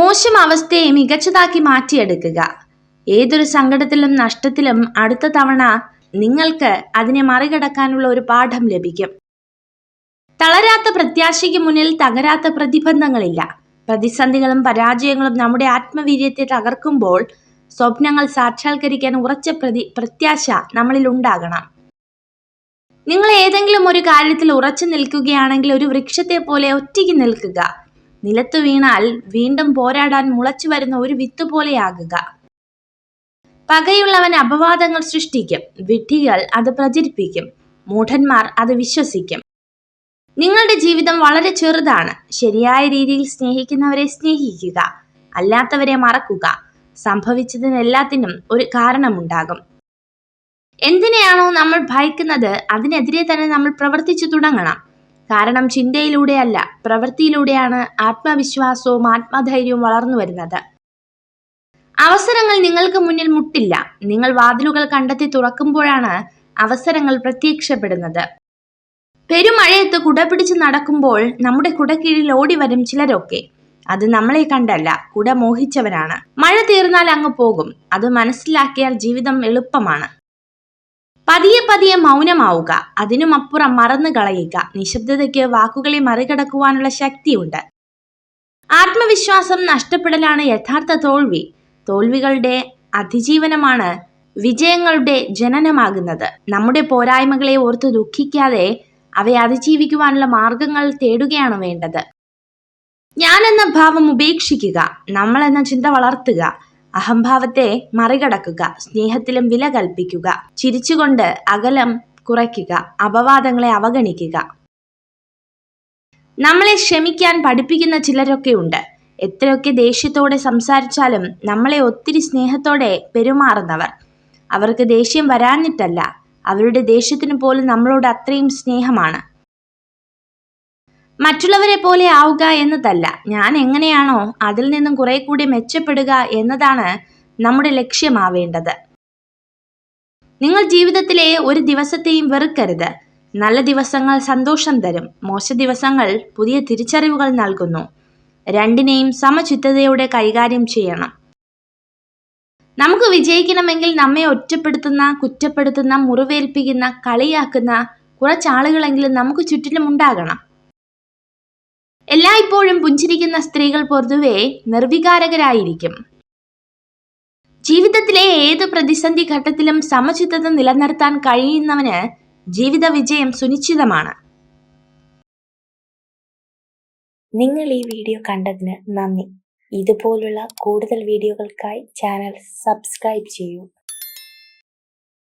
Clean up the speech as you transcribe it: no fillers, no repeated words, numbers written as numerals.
മോശം അവസ്ഥയെ മികച്ചതാക്കി മാറ്റിയെടുക്കുക. ഏതൊരു സങ്കടത്തിലും നഷ്ടത്തിലും അടുത്ത തവണ നിങ്ങൾക്ക് അതിനെ മറികടക്കാനുള്ള ഒരു പാഠം ലഭിക്കും. തളരാത്ത പ്രത്യാശയ്ക്ക് മുന്നിൽ തകരാത്ത പ്രതിബന്ധങ്ങളില്ല. പ്രതിസന്ധികളും പരാജയങ്ങളും നമ്മുടെ ആത്മവീര്യത്തെ തകർക്കുമ്പോൾ സ്വപ്നങ്ങൾ സാക്ഷാത്കരിക്കാൻ ഉറച്ച പ്രത്യാശ നമ്മളിൽ ഉണ്ടാകണം. നിങ്ങൾ ഏതെങ്കിലും ഒരു കാര്യത്തിൽ ഉറച്ചു നിൽക്കുകയാണെങ്കിൽ ഒരു വൃക്ഷത്തെ പോലെ ഒറ്റയ്ക്ക് നിൽക്കുക. നിലത്തു വീണാൽ വീണ്ടും പോരാടാൻ മുളച്ചു വരുന്ന ഒരു വിത്ത് പോലെയാകുക. പകയുള്ളവൻ അപവാദങ്ങൾ സൃഷ്ടിക്കും, വിഡ്ഢികൾ അത് പ്രചരിപ്പിക്കും, മൂഢന്മാർ അത് വിശ്വസിക്കും. നിങ്ങളുടെ ജീവിതം വളരെ ചെറുതാണ്. ശരിയായ രീതിയിൽ സ്നേഹിക്കുന്നവരെ സ്നേഹിക്കുക, അല്ലാത്തവരെ മറക്കുക. സംഭവിച്ചതിനെല്ലാത്തിനും ഒരു കാരണമുണ്ടാകും. എന്തിനെയാണോ നമ്മൾ ഭയക്കുന്നത് അതിനെതിരെ തന്നെ നമ്മൾ പ്രവർത്തിച്ചു തുടങ്ങണം. കാരണം ചിന്തയിലൂടെയല്ല, പ്രവൃത്തിയിലൂടെയാണ് ആത്മവിശ്വാസവും ആത്മധൈര്യവും വളർന്നു വരുന്നത്. അവസരങ്ങൾ നിങ്ങൾക്ക് മുന്നിൽ മുട്ടില്ല. നിങ്ങൾ വാതിലുകൾ കണ്ടെത്തി തുറക്കുമ്പോഴാണ് അവസരങ്ങൾ പ്രത്യക്ഷപ്പെടുന്നത്. പെരുമഴയത്ത് കുട പിടിച്ച് നടക്കുമ്പോൾ നമ്മുടെ കുടക്കീഴിൽ ഓടി വരും ചിലരൊക്കെ. അത് നമ്മളെ കണ്ടല്ല, കുട മോഹിച്ചവരാണ്. മഴ തീർന്നാൽ അങ്ങ് പോകും. അത് മനസ്സിലാക്കിയാൽ ജീവിതം എളുപ്പമാണ്. പതിയെ പതിയെ മൗനമാവുക, അതിനുമപ്പുറം മറന്നു കളയുക. നിശബ്ദതയ്ക്ക് വാക്കുകളെ മറികടക്കുവാനുള്ള ശക്തിയുണ്ട്. ആത്മവിശ്വാസം നഷ്ടപ്പെടലാണ് യഥാർത്ഥ തോൽവി. തോൽവികളുടെ അതിജീവനമാണ് വിജയങ്ങളുടെ ജനനമാകുന്നത്. നമ്മുടെ പോരായ്മകളെ ഓർത്ത് ദുഃഖിക്കാതെ അവയെ അതിജീവിക്കുവാനുള്ള മാർഗങ്ങൾ തേടുകയാണ് വേണ്ടത്. ഞാൻ എന്ന ഭാവം ഉപേക്ഷിക്കുക, നമ്മൾ എന്ന ചിന്ത വളർത്തുക, അഹംഭാവത്തെ മറികടക്കുക, സ്നേഹത്തിലും വില കൽപ്പിക്കുക, ചിരിച്ചുകൊണ്ട് അകലം കുറയ്ക്കുക, അപവാദങ്ങളെ അവഗണിക്കുക. നമ്മളെ ക്ഷമിക്കാൻ പഠിപ്പിക്കുന്ന ചിലരൊക്കെ ഉണ്ട്. എത്രയൊക്കെ ദേഷ്യത്തോടെ സംസാരിച്ചാലും നമ്മളെ ഒത്തിരി സ്നേഹത്തോടെ പെരുമാറുന്നവർ. അവർക്ക് ദേഷ്യം വരാഞ്ഞിട്ടല്ല, അവരുടെ ദേഷ്യത്തിന് പോലും നമ്മളോട് അത്രയും സ്നേഹമാണ്. മറ്റുള്ളവരെ പോലെ ആവുക എന്നതല്ല, ഞാൻ എങ്ങനെയാണോ അതിൽ നിന്നും കുറെ കൂടി മെച്ചപ്പെടുക എന്നതാണ് നമ്മുടെ ലക്ഷ്യമാവേണ്ടത്. നിങ്ങൾ ജീവിതത്തിലെ ഒരു ദിവസത്തെയും വെറുക്കരുത്. നല്ല ദിവസങ്ങൾ സന്തോഷം തരും, മോശ ദിവസങ്ങൾ പുതിയ തിരിച്ചറിവുകൾ നൽകുന്നു. രണ്ടിനെയും സമചിത്തതയോടെ കൈകാര്യം ചെയ്യണം. നമുക്ക് വിജയിക്കണമെങ്കിൽ നമ്മെ ഒറ്റപ്പെടുത്തുന്ന, കുറ്റപ്പെടുത്തുന്ന, മുറിവേൽപ്പിക്കുന്ന, കളിയാക്കുന്ന കുറച്ചാളുകളെങ്കിലും നമുക്ക് ചുറ്റിലും ഉണ്ടാകണം. എല്ലായ്പ്പോഴും പുഞ്ചിരിക്കുന്ന സ്ത്രീകൾ പൊതുവെ നിർവികാരകരായിരിക്കും. ജീവിതത്തിലെ ഏത് പ്രതിസന്ധി ഘട്ടത്തിലും സമചിത്തത നിലനിർത്താൻ കഴിയുന്നവന് ജീവിത വിജയം സുനിശ്ചിതമാണ്. നിങ്ങൾ ഈ വീഡിയോ കണ്ടതിന് നന്ദി. ഇതുപോലുള്ള കൂടുതൽ വീഡിയോകൾക്കായി ചാനൽ സബ്സ്ക്രൈബ് ചെയ്യൂ.